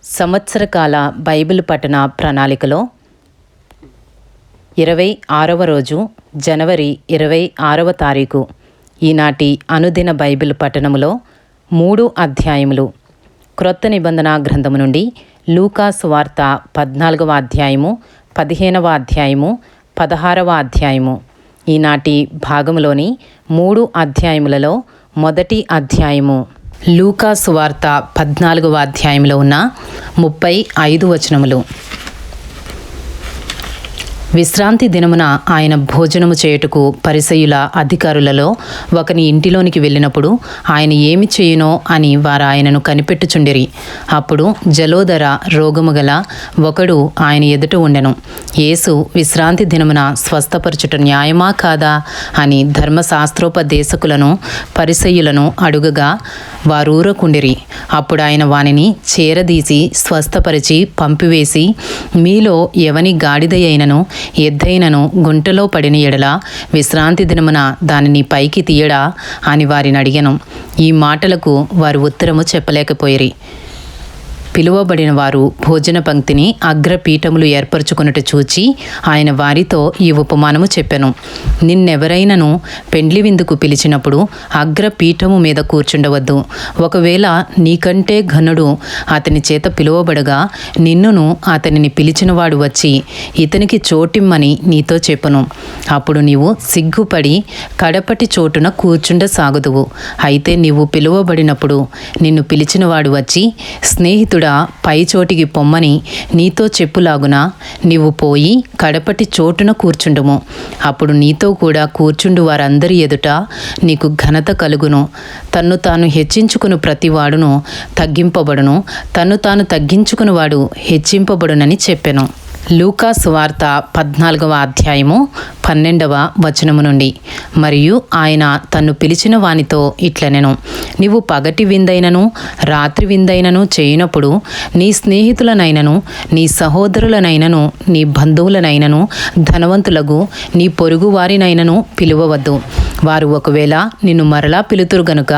సంవత్సరకాల Bible పఠన ప్రణాళికలో 26వ రోజు జనవరి 26వ తారీఖు ఈనాటి అనుదిన బైబిల్ పఠనములో 3 అధ్యాయములు. క్రొత్త నిబంధన గ్రంథము నుండి లూకా సువార్త 14వ అధ్యాయము, 15వ అధ్యాయము, 16వ అధ్యాయము. ఈనాటి భాగములోని 3 అధ్యాయములలో మొదటి అధ్యాయము లూకా సువార్త 14వ అధ్యాయంలో ఉన్న 35 వచనములు. విశ్రాంతి దినమున ఆయన భోజనము చేయుటకు పరిసయ్యుల అధికారులలో ఒకని ఇంటిలోనికి వెళ్ళినప్పుడు ఆయన ఏమి చేయునో అని వారు ఆయనను కనిపెట్టుచుండిరి. అప్పుడు జలోదర రోగము గల ఒకడు ఆయన ఎదుట ఉండెను. యేసు విశ్రాంతి దినమున స్వస్థపరచుట న్యాయమా కాదా అని ధర్మశాస్త్రోపదేశకులను పరిసయ్యులను అడుగగా వారూరకుండిరి. అప్పుడు ఆయన వానిని చేరదీసి స్వస్థపరిచి పంపివేసి, మీలో ఎవని గాడిద అయినను ఎద్దైనను గుంటలో పడిన ఎడల విశ్రాంతి దినమున దానిని పైకి తీయడా అని వారిని అడిగెను. ఈ మాటలకు వారు ఉత్తరము చెప్పలేకపోయిరి. పిలువబడిన వారు భోజన పంక్తిని అగ్రపీఠములు ఏర్పరచుకున్నట్టు చూచి ఆయన వారితో ఈ ఉపమానము చెప్పెను. నిన్నెవరైనను పెండ్లి విందుకు పిలిచినప్పుడు అగ్రపీఠము మీద కూర్చుండవద్దు. ఒకవేళ నీకంటే ఘనుడు అతని చేత పిలువబడగా నిన్నును అతనిని పిలిచినవాడు వచ్చి ఇతనికి చోటిమ్మని నీతో చెప్పును. అప్పుడు నీవు సిగ్గుపడి కడపటి చోటున కూర్చుండ సాగుదువు. అయితే నీవు పిలువబడినప్పుడు నిన్ను పిలిచినవాడు వచ్చి, స్నేహితుడు పై చోటికి పొమ్మని నీతో చెప్పులాగున నీవు పోయి కడపటి చోటున కూర్చుండుము. అప్పుడు నీతో కూడా కూర్చుండు వారందరి ఎదుట నీకు ఘనత కలుగును. తన్ను తాను హెచ్చించుకుని ప్రతివాడును తగ్గింపబడును, తన్ను తాను తగ్గించుకునివాడు హెచ్చింపబడునని చెప్పెను. లూకా సువార్త 14వ అధ్యాయము 12వ వచనము నుండి. మరియు ఆయన తన్ను పిలిచిన వానితో ఇట్లనెను, నీవు పగటి విందైనను రాత్రి విందైనను చేయనప్పుడు నీ స్నేహితులనైనను నీ సహోదరులనైనను నీ బంధువులనైనను ధనవంతులకు నీ పొరుగు వారినైనను పిలువవద్దు. వారు ఒకవేళ నిన్ను మరలా పిలుతురు గనుక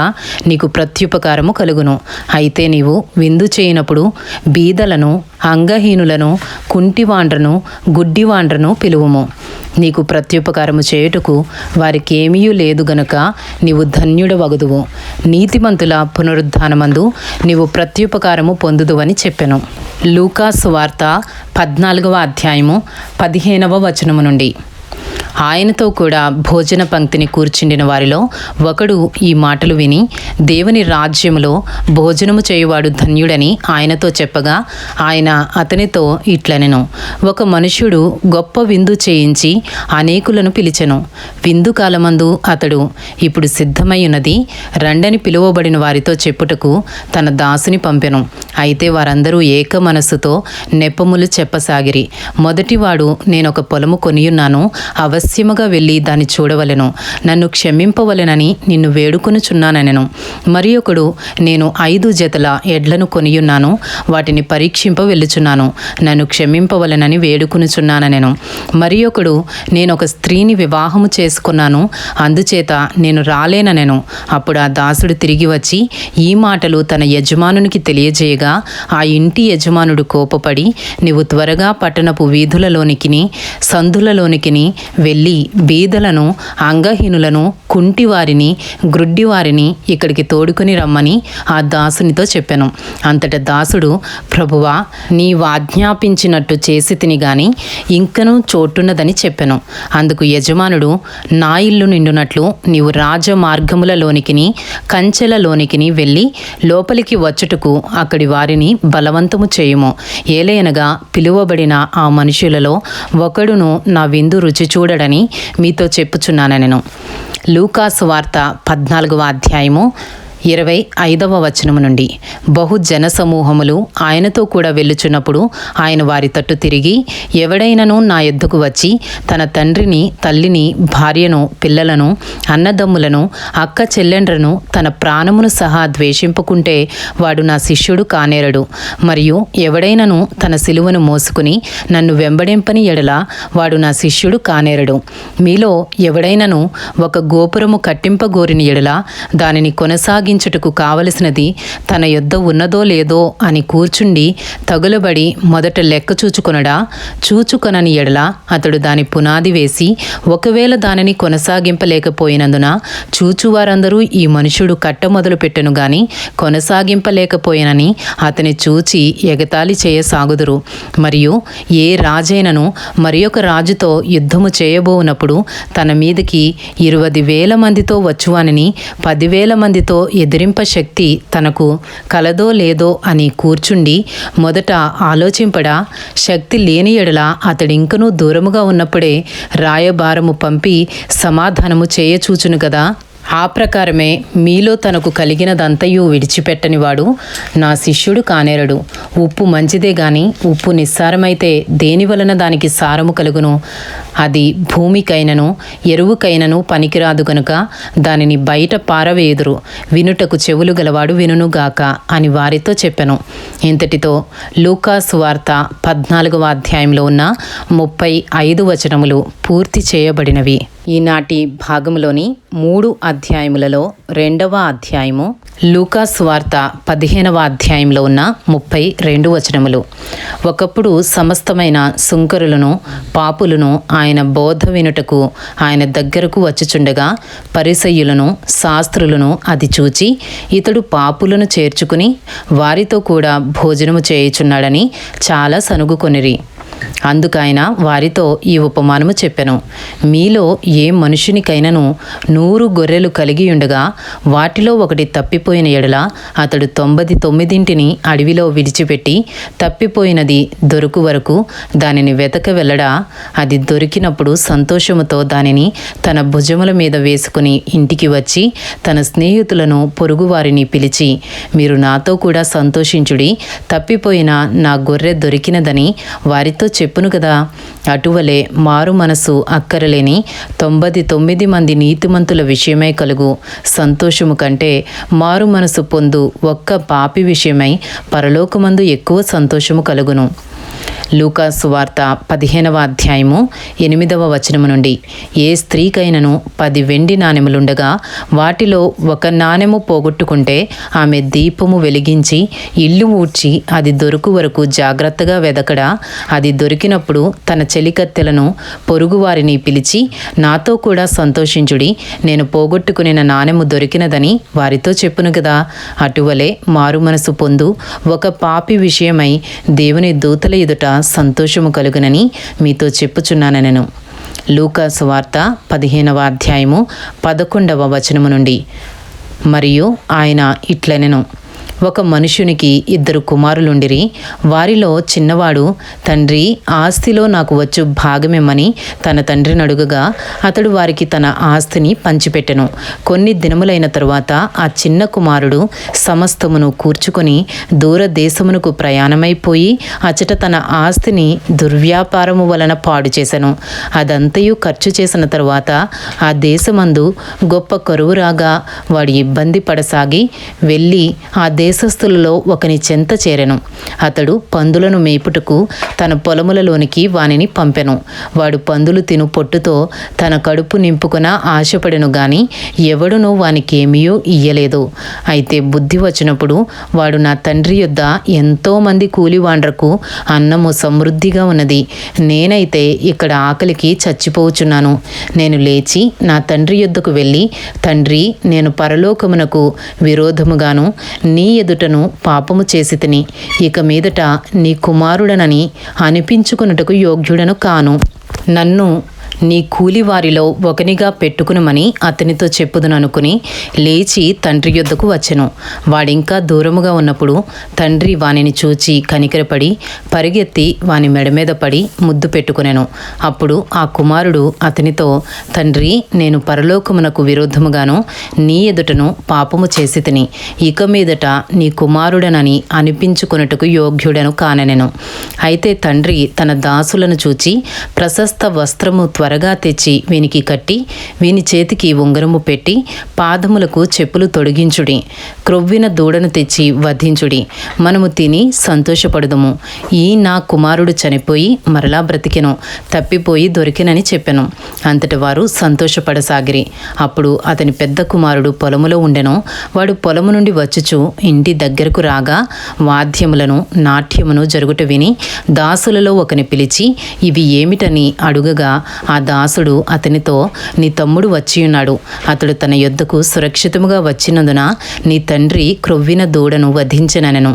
నీకు ప్రత్యుపకారము కలుగును. అయితే నీవు విందు చేయనప్పుడు బీదలను, అంగహీనులను, కుంటివాండ్రను, గుడ్డివాండ్రను పిలువుము. నీకు ప్రత్యుపకారము చేయుటకు వారికేమీ లేదు గనుక నీవు ధన్యుడవగుదువు. నీతిమంతుల పునరుద్ధానమందు నీవు ప్రత్యుపకారము పొందుదువని చెప్పెను. లూకా సువార్త 14వ అధ్యాయము 15వ వచనము నుండి. ఆయనతో కూడా భోజన పంక్తిని కూర్చుండిన వారిలో ఒకడు ఈ మాటలు విని, దేవుని రాజ్యములో భోజనము చేయువాడు ధన్యుడని ఆయనతో చెప్పగా ఆయన అతనితో ఇట్లనెను, ఒక మనుష్యుడు గొప్ప విందు చేయించి అనేకులను పిలిచెను. విందు కాలమందు అతడు, ఇప్పుడు సిద్ధమై ఉన్నది, రండని పిలువబడిన వారితో చెప్పుటకు తన దాసుని పంపెను. అయితే వారందరూ ఏక మనస్సుతో నెపములు చెప్పసాగిరి. మొదటివాడు, నేనొక పొలము కొనియున్నాను, అవశ్యముగా వెళ్ళి దాన్ని చూడవలెను, నన్ను క్షమింపవలెనని నిన్ను వేడుకొనుచున్నానెను. మరి ఒకడు, నేను 5 జతల ఎడ్లను కొనియున్నాను, వాటిని పరీక్షింప వెళ్ళుచున్నాను, నన్ను క్షమింపవలెనని వేడుకొనుచున్నానెను. మరి ఒకడు, నేను ఒక స్త్రీని వివాహము చేసుకున్నాను, అందుచేత నేను రాలేననెను. అప్పుడు ఆ దాసుడు తిరిగి వచ్చి ఈ మాటలు తన యజమానునికి తెలియజేయగా ఆ ఇంటి యజమానుడు కోపపడి, నీవు త్వరగా పట్టణపు వీధులలోనికిని సందులలోనికిని వెళ్ళి బీదలను, అంగహీనులను, కుంటివారిని, గ్రుడ్డివారిని ఇక్కడికి తోడుకొని రమ్మని ఆ దాసునితో చెప్పెను. అంతట దాసుడు, ప్రభువా, నీవు ఆజ్ఞాపించినట్టు చేసి తిని గాని ఇంకనూ చోటున్నదని చెప్పెను. అందుకు యజమానుడు, నా ఇల్లు నిండునట్లు నీవు రాజమార్గములలోనికిని కంచెలలోనికిని వెళ్ళి లోపలికి వచ్చుటకు అక్కడి వారిని బలవంతము చేయుము. ఏలయనగా పిలువబడిన ఆ మనుషులలో ఒకడును నా విందు రుచి చూడడని మీతో చెప్పుచున్నానెను. లూకా సువార్త 14వ అధ్యాయము 25వ వచనము నుండి. బహు జనసమూహములు ఆయనతో కూడా వెళ్ళుచున్నప్పుడు ఆయన వారి తట్టు తిరిగి, ఎవడైనను నా యొద్దకు వచ్చి తన తండ్రిని, తల్లిని, భార్యను, పిల్లలను, అన్నదమ్ములను, అక్క చెల్లెండ్రను, తన ప్రాణమును సహా ద్వేషింపుకుంటే వాడు నా శిష్యుడు కానేరడు. మరియు ఎవడైనను తన సిలువను మోసుకుని నన్ను వెంబడింపని ఎడల వాడు నా శిష్యుడు కానేరడు. మీలో ఎవడైనను ఒక గోపురము కట్టింపగోరిన ఎడల దానిని కొనసాగి అనుభవించుటకు కావలసినది తన యొద్ద ఉన్నదో లేదో అని కూర్చుండి తగులబడి మొదట లెక్క చూచుకొనడా? చూచుకొనని ఎడల అతడు దాని పునాది వేసి ఒకవేళ దానిని కొనసాగింపలేకపోయినందున చూచువారందరూ ఈ మనుషుడు కట్ట మొదలు పెట్టెను గాని కొనసాగింపలేకపోయినని అతని చూచి ఎగతాళి చేయసాగుదురు. మరియు ఏ రాజైనను మరి ఒక రాజుతో యుద్ధము చేయబోనప్పుడు తన మీదకి 20,000 మందితో వచ్చువానిని 10,000 మందితో ఎదిరింప శక్తి తనకు కలదో లేదో అని కూర్చుండి మొదట ఆలోచింపడా? శక్తి లేని ఎడల అతడింకనూ దూరముగా ఉన్నప్పుడే రాయబారము పంపి సమాధానము చేయచూచును కదా. ఆ ప్రకారమే మీలో తనకు కలిగినదంతయు విడిచిపెట్టనివాడు నా శిష్యుడు కానేరడు. ఉప్పు మంచిదే గాని ఉప్పు నిస్సారమైతే దేని వలన దానికి సారము కలుగును? అది భూమికైనను ఎరువుకైనను పనికిరాదు గనుక దానిని బయట పారవేయుదురు. వినుటకు చెవులు గలవాడు వినుగాక అని వారితో చెప్పెను. ఇంతటితో లూకా సువార్త 14వ అధ్యాయంలో ఉన్న 35 వచనములు పూర్తి చేయబడినవి. ఈనాటి భాగంలోని 3 అధ్యాయములలో 2వ అధ్యాయము లూకా సువార్త 15వ అధ్యాయంలో ఉన్న 32 వచనములు. ఒకప్పుడు సమస్తమైన సుంకరులను పాపులను ఆయన బోధ వినుటకు ఆయన దగ్గరకు వచ్చుచుండగా పరిసయ్యులను శాస్త్రులను అది చూచి ఇతడు పాపులను చేర్చుకుని వారితో కూడా భోజనము చేయుచున్నాడని చాలా సనుగుకొనిరి. అందుకైన వారితో ఈ ఉపమానము చెప్పెను. మీలో ఏ మనుషునికైనను 100 గొర్రెలు కలిగి ఉండగా వాటిలో ఒకటి తప్పిపోయిన ఎడల అతడు 99 అడవిలో విడిచిపెట్టి తప్పిపోయినది దొరుకు వరకు దానిని వెతక వెళ్ళడా? అది దొరికినప్పుడు సంతోషముతో దానిని తన భుజముల మీద వేసుకుని ఇంటికి వచ్చి తన స్నేహితులను పొరుగువారిని పిలిచి, మీరు నాతో కూడా సంతోషించుడి, తప్పిపోయిన నా గొర్రె దొరికినదని వారితో చెప్పును కదా. అటువలే మారు మనసు అక్కరలేని 99 మంది నీతిమంతుల విషయమై కలుగు సంతోషము కంటే మారు మనసు పొందు ఒక్క పాపి విషయమై పరలోకమందు ఎక్కువ సంతోషము కలుగును. లూకా సువార్త 15వ అధ్యాయము 8వ వచనము నుండి. ఏ స్త్రీకైనను 10 వెండి నాణెములుండగా వాటిలో ఒక నాణెము పోగొట్టుకుంటే ఆమె దీపము వెలిగించి ఇల్లు ఊడ్చి అది దొరుకు వరకు జాగ్రత్తగా వెదకడా? అది దొరికినప్పుడు తన చెలికత్తెలను పొరుగువారిని పిలిచి నాతో కూడా సంతోషించుడి, నేను పోగొట్టుకునిన నాణెము దొరికినదని వారితో చెప్పును కదా. అటువలే మారు మనసు పొందు ఒక పాపి విషయమై దేవుని దూతల ఎదుట సంతోషము కలుగునని మీతో చెప్పుచున్నానెను. లూకా సువార్త 15వ అధ్యాయము 11వ వచనము నుండి. మరియు ఆయన ఇట్లనెను, ఒక మనుషునికి 2 కుమారులుండిరి. వారిలో చిన్నవాడు, తండ్రి ఆస్తిలో నాకు వచ్చు భాగమిమ్మని తన తండ్రిని అడుగగా అతడు వారికి తన ఆస్తిని పంచిపెట్టెను. కొన్ని దినములైన తరువాత ఆ చిన్న కుమారుడు సమస్తమును కూర్చుకొని దూరదేశమునకు ప్రయాణమైపోయి అచట తన ఆస్తిని దుర్వ్యాపారము వలన పాడు చేసెను. అదంతయు ఖర్చు చేసిన తరువాత ఆ దేశమందు గొప్ప కరువు రాగా వాడు ఇబ్బంది పడసాగి వెళ్ళి ఆ దేశస్థులలో ఒకని చెంత చేరెను. అతడు పందులను మేపుటకు తన పొలములలోనికి వానిని పంపెను. వాడు పందులు తిను పొట్టుతో తన కడుపు నింపుకున ఆశపడెను గాని ఎవడునూ వానికేమీయూ ఇయ్యలేదు. అయితే బుద్ధి వచ్చినప్పుడు వాడు, నా తండ్రి యొద్ద ఎంతోమంది కూలివాండ్రకు అన్నము సమృద్ధిగా ఉన్నది, నేనైతే ఇక్కడ ఆకలికి చచ్చిపోచున్నాను. నేను లేచి నా తండ్రి యొద్దకు వెళ్ళి, తండ్రి, నేను పరలోకమునకు విరోధముగాను నీ ఎదుటను పాపము చేసి తిని ఇక మీదట నీ కుమారుడనని అనిపించుకొనుటకు యోగ్యుడను కాను. నన్ను నీ కూలివారిలో ఒకనిగా పెట్టుకునమని అతనితో చెప్పుదుననుకుని లేచి తండ్రి యొద్దకు వచ్చెను. వాడింకా దూరముగా ఉన్నప్పుడు తండ్రి వానిని చూచి కనికరపడి పరిగెత్తి వాని మెడ మీద పడి ముద్దు పెట్టుకునెను. అప్పుడు ఆ కుమారుడు అతనితో, తండ్రి, నేను పరలోకమునకు విరోధముగాను నీ ఎదుటను పాపము చేసి తిని ఇక మీదట నీ కుమారుడనని అనిపించుకొనుటకు యోగ్యుడను కానెనెను. అయితే తండ్రి తన దాసులను చూచి ప్రశస్త వస్త్రము త్వరగా తెచ్చి వీనికి కట్టి వీని చేతికి ఉంగరము పెట్టి పాదములకు చెప్పులు తొడిగించుడి. క్రొవ్విన దూడను తెచ్చి వధించుడి. మనము తిని సంతోషపడుదుము. ఈ నా కుమారుడు చనిపోయి మరలా బ్రతికెను, తప్పిపోయి దొరికెనని చెప్పెను. అంతటి వారు సంతోషపడసాగిరి. అప్పుడు అతని పెద్ద కుమారుడు పొలములో ఉండెను. వాడు పొలము నుండి వచ్చుచు ఇంటి దగ్గరకు రాగా వాద్యములను నాట్యమును జరుగుట విని దాసులలో ఒకని పిలిచి ఇవి ఏమిటని అడుగగా ఆ దాసుడు అతనితో, నీ తమ్ముడు వచ్చియున్నాడు. అతడు తన యొద్దకు సురక్షితముగా వచ్చినందున నీ తండ్రి క్రొవ్విన దూడను వధించెననెను.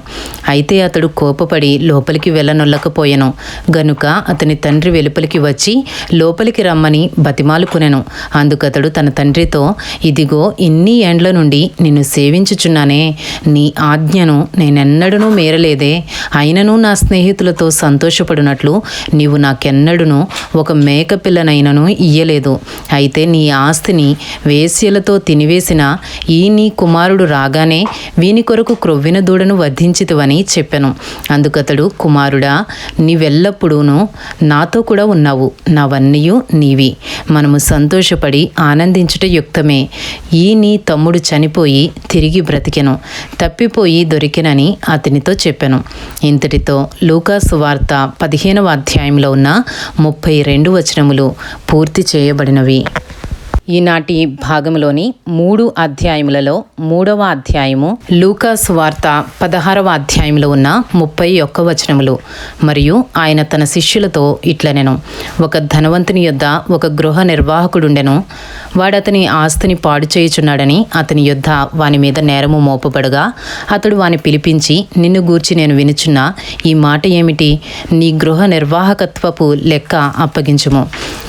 అయితే అతడు కోపపడి లోపలికి వెళ్ళనొల్లకపోయెను. గనుక అతని తండ్రి వెలుపలికి వచ్చి లోపలికి రమ్మని బతిమాలుకొనెను. అందుకతడు తన తండ్రితో, ఇదిగో ఇన్ని ఏండ్ల నుండి నిన్ను సేవించుచున్నానే, నీ ఆజ్ఞను నేనెన్నడూ మీరలేదే. అయినను నా స్నేహితులతో సంతోషపడినట్లు నీవు నాకెన్నడూను ఒక మేకపిల్లనైనను ఇయ్యలేదు. అయితే నీ ఆస్తిని వేశ్యలతో తినివేసిన ఈ నీ కుమారుడు రాగానే వీని కొరకు క్రొవ్విన దూడను వధించితివని చెప్పెను. అందుకతడు, కుమారుడా, నీవెల్లప్పుడూను నాతో కూడా ఉన్నావు, నావన్నీయు నీవి. మనము సంతోషపడి ఆనందించుట యుక్తమే. ఈ నీ తమ్ముడు చనిపోయి తిరిగి బ్రతికెను, తప్పిపోయి దొరికెనని అతనితో చెప్పెను. ఇంతటితో లూకా సువార్త 15వ అధ్యాయంలో ఉన్న 32 వచనములు పూర్తి చేయబడినవి. ఈనాటి భాగంలోని 3 అధ్యాయములలో 3వ అధ్యాయము లూకా సువార్త 16వ అధ్యాయంలో ఉన్న 31 వచనములు. మరియు ఆయన తన శిష్యులతో ఇట్లనెను, ఒక ధనవంతుని యొద్ద ఒక గృహ నిర్వాహకుడుండెను. వాడతని ఆస్తిని పాడు చేయుచున్నాడని అతని యొద్ద వాని మీద నేరము మోపబడగా అతడు వాని పిలిపించి, నిన్ను గూర్చి నేను వినుచున్న ఈ మాట ఏమిటి? నీ గృహ నిర్వాహకత్వపు లెక్క అప్పగించుము.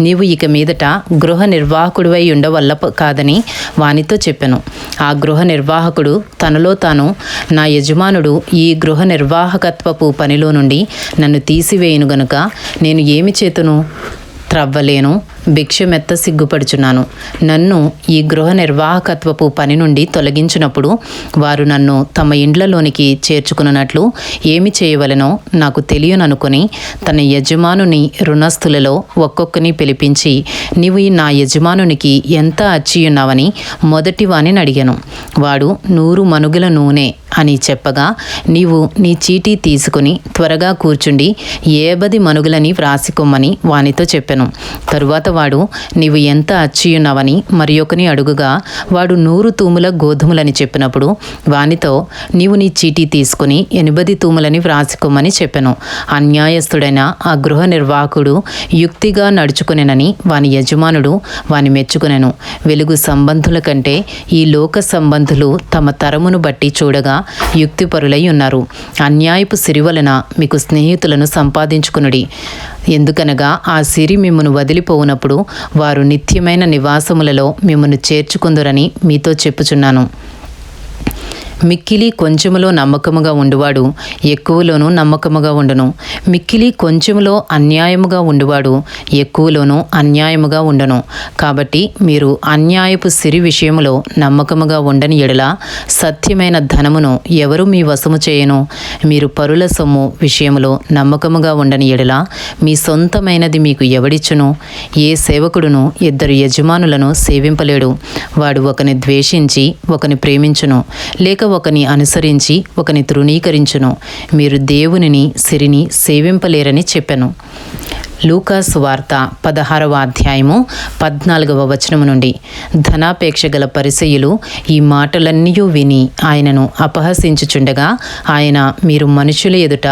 నీవు ఇక మీదట గృహ నిర్వాహకుడివై ఉండవల్ల కాదని వానితో చెప్పెను. ఆ గృహ నిర్వాహకుడు తనలో తాను, నా యజమానుడు ఈ గృహ నిర్వాహకత్వపు పనిలో నుండి నన్ను తీసివేయును గనుక నేను ఏమి చేతును? త్రవ్వలేను, భిక్షమెత్త సిగ్గుపడుచున్నాను. నన్ను ఈ గృహ నిర్వాహకత్వపు పని నుండి తొలగించినప్పుడు వారు నన్ను తమ ఇండ్లలోనికి చేర్చుకున్నట్లు ఏమి చేయవలెనో నాకు తెలియననుకొని తన యజమానుని రుణస్థులలో ఒక్కొక్కని పిలిపించి, నీవు నా యజమానునికి ఎంత అచ్చియున్నావని మొదటి వానిని అడిగాను. వాడు 100 మనుగుల నూనె అని చెప్పగా, నీవు నీ చీటీ తీసుకుని త్వరగా కూర్చుండి 50 మనుగులని వ్రాసికొమ్మని వానితో చెప్పెను. తరువాత వాడు, నీవు ఎంత అచ్చియున్నావని మరి ఒకని అడుగుగా వాడు 100 తూముల గోధుమలని చెప్పినప్పుడు వానితో, నీవు నీ చీటీ తీసుకుని 80 తూములని వ్రాసికొమ్మని చెప్పెను. అన్యాయస్తుడైన ఆ గృహ నిర్వాహకుడు యుక్తిగా నడుచుకునేనని వాని యజమానుడు వాని మెచ్చుకునెను. వెలుగు సంబంధుల కంటే ఈ లోక సంబంధులు తమ తరమును బట్టి చూడగా యుక్తిపరులై ఉన్నారు. అన్యాయపు సిరి వలన మీకు స్నేహితులను సంపాదించుకునుడి. ఎందుకనగా ఆ సిరి మిమ్మును వదిలిపోవునప్పుడు వారు నిత్యమైన నివాసములలో మిమ్మును చేర్చుకుందురని మీతో చెప్పుచున్నాను. మిక్కిలి కొంచెములో నమ్మకముగా ఉండువాడు ఎక్కువలోనూ నమ్మకముగా ఉండును. మిక్కిలి కొంచెములో అన్యాయముగా ఉండువాడు ఎక్కువలోనూ అన్యాయముగా ఉండును. కాబట్టి మీరు అన్యాయపు సిరి విషయములో నమ్మకముగా ఉండని ఎడల సత్యమైన ధనమును ఎవరు మీ వశము చేయను? మీరు పరుల సొమ్ము విషయములో నమ్మకముగా ఉండని ఎడల మీ సొంతమైనది మీకు ఎవడిచ్చును? ఏ సేవకుడును 2 యజమానులను సేవింపలేడు. వాడు ఒకని ద్వేషించి ఒకని ప్రేమించును, లేక ఒకని అనుసరించి ఒకని తృణీకరించును. మీరు దేవునిని సిరిని సేవింపలేరని చెప్పెను. లూకా సువార్త 16వ అధ్యాయము 14వ వచనము నుండి. ధనాపేక్ష గల పరిసయ్యులు ఈ మాటలన్నీ విని ఆయనను అపహసించుచుండగా ఆయన, మీరు మనుషుల ఎదుట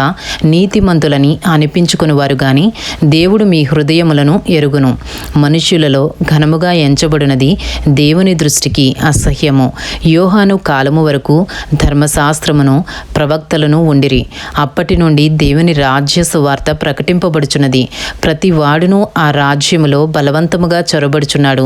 నీతిమంతులని అనిపించుకునివారు గాని దేవుడు మీ హృదయములను ఎరుగును. మనుష్యులలో ఘనముగా ఎంచబడినది దేవుని దృష్టికి అసహ్యము. యోహాను కాలము వరకు ధర్మశాస్త్రమును ప్రవక్తలను ఉండిరి. అప్పటి నుండి దేవుని రాజ్య సువార్త ప్రకటింపబడుచున్నది. ప్రతి వాడును ఆ రాజ్యములో బలవంతముగా చొరబడుచున్నాడు.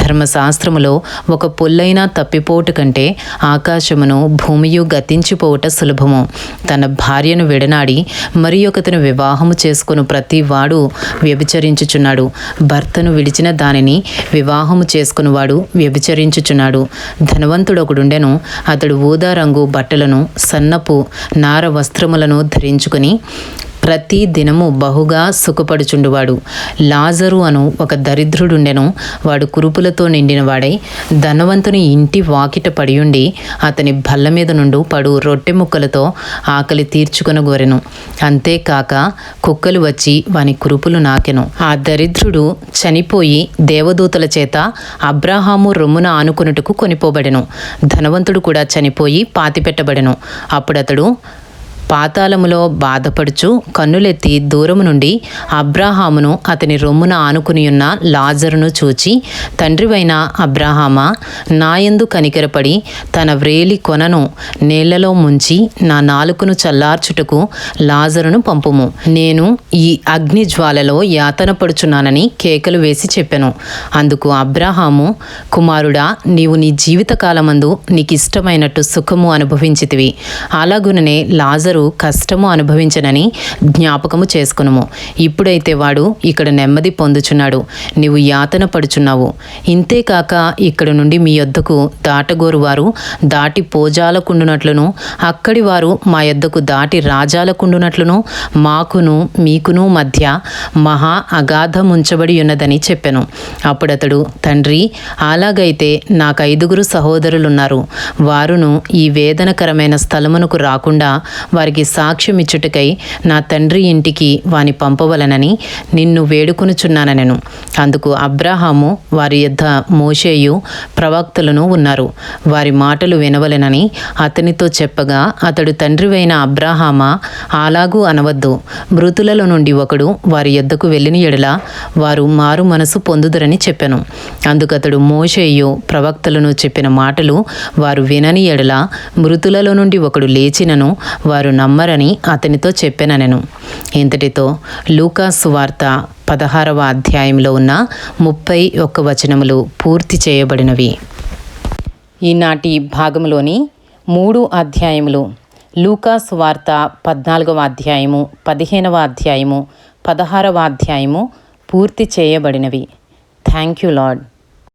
ధర్మశాస్త్రములో ఒక పొల్లైనా తప్పిపోటు కంటే ఆకాశమును భూమియు గతించిపోవుట సులభము. తన భార్యను విడనాడి మరి ఒకతను వివాహము చేసుకుని ప్రతి వాడు వ్యభిచరించుచున్నాడు. భర్తను విడిచిన దానిని వివాహము చేసుకునివాడు వ్యభిచరించుచున్నాడు. ధనవంతుడొకడుండెను. అతడు ఊదా రంగు బట్టలను సన్నపు నార వస్త్రములను ధరించుకుని ప్రతి దినము బహుగా సుఖపడుచుండువాడు. లాజరు అను ఒక దరిద్రుడుండెను. వాడు కురుపులతో నిండినవాడై ధనవంతుని ఇంటి వాకిట పడియుండి అతని బల్ల మీద నుండి పడు రొట్టె ముక్కలతో ఆకలి తీర్చుకొనగోరెను. అంతేకాక కుక్కలు వచ్చి వాని కురుపులు నాకెను. ఆ దరిద్రుడు చనిపోయి దేవదూతల చేత అబ్రాహాము రొమ్మున ఆనుకొనుటకు కొనిపోబడెను. ధనవంతుడు కూడా చనిపోయి పాతిపెట్టబడెను. అప్పుడతడు పాతాళములో బాధపడుచు కన్నులెత్తి దూరము నుండి అబ్రాహామును అతని రొమ్మున ఆనుకునియున్న లాజరును చూచి, తండ్రివైన అబ్రాహామా, నాయందు కనికరపడి తన వ్రేలి కొనను నీళ్లలో ముంచి నా నాలుకను చల్లార్చుటకు లాజరును పంపుము. నేను ఈ అగ్ని జ్వాలలో యాతన పడుచున్నానని కేకలు వేసి చెప్పెను. అందుకు అబ్రాహాము, కుమారుడా, నీవు నీ జీవితకాలమందు నీకిష్టమైనట్టు సుఖము అనుభవించితివి. అలాగుననే లాజరు కష్టము అనుభవించనని జ్ఞాపకము చేసుకునుము. ఇప్పుడైతే వాడు ఇక్కడ నెమ్మది పొందుచున్నాడు, నీవు యాతన పడుచున్నావు. ఇంతేకాక ఇక్కడ నుండి మీ యొద్దకు దాటగోరు వారు దాటి పోజాలకుండునట్లును, అక్కడి వారు మా యొద్దకు దాటి రాజాలకుండునట్లును మాకును మీకును మధ్య మహా అగాధముంచబడి ఉన్నదని చెప్పెను. అప్పుడతడు, తండ్రి, అలాగైతే నాకు 5 సహోదరులున్నారు. వారును ఈ వేదనకరమైన స్థలమునకు రాకుండా వారికి సాక్ష్యమిచ్చుటకై నా తండ్రి ఇంటికి వాని పంపవలనని నిన్ను వేడుకొనుచున్నానెను. అందుకు అబ్రాహాము, వారి యొద్ద మోషేయు ప్రవక్తలను ఉన్నారు, వారి మాటలు వినవలెనని అతనితో చెప్పగా, అతడు, తండ్రివైన అబ్రాహామా, అలాగూ అనవద్దు. మృతులలో నుండి ఒకడు వారి యొద్దకు వెళ్ళిన ఎడల వారు మారు మనసు పొందుదురని చెప్పెను. అందుకతడు మోషేయు ప్రవక్తలను చెప్పిన మాటలు వారు వినని ఎడల మృతులలో నుండి ఒకడు లేచినను వారు నమ్మరని అతనితో చెప్పెననెను. ఇంతటితో లూకా సువార్త 16వ అధ్యాయంలో ఉన్న 31 వచనములు పూర్తి చేయబడినవి. ఈనాటి భాగంలోని 3 అధ్యాయములు లూకా సువార్త 14వ అధ్యాయము, 15వ అధ్యాయము, 16వ అధ్యాయము పూర్తి చేయబడినవి. Thank you lord.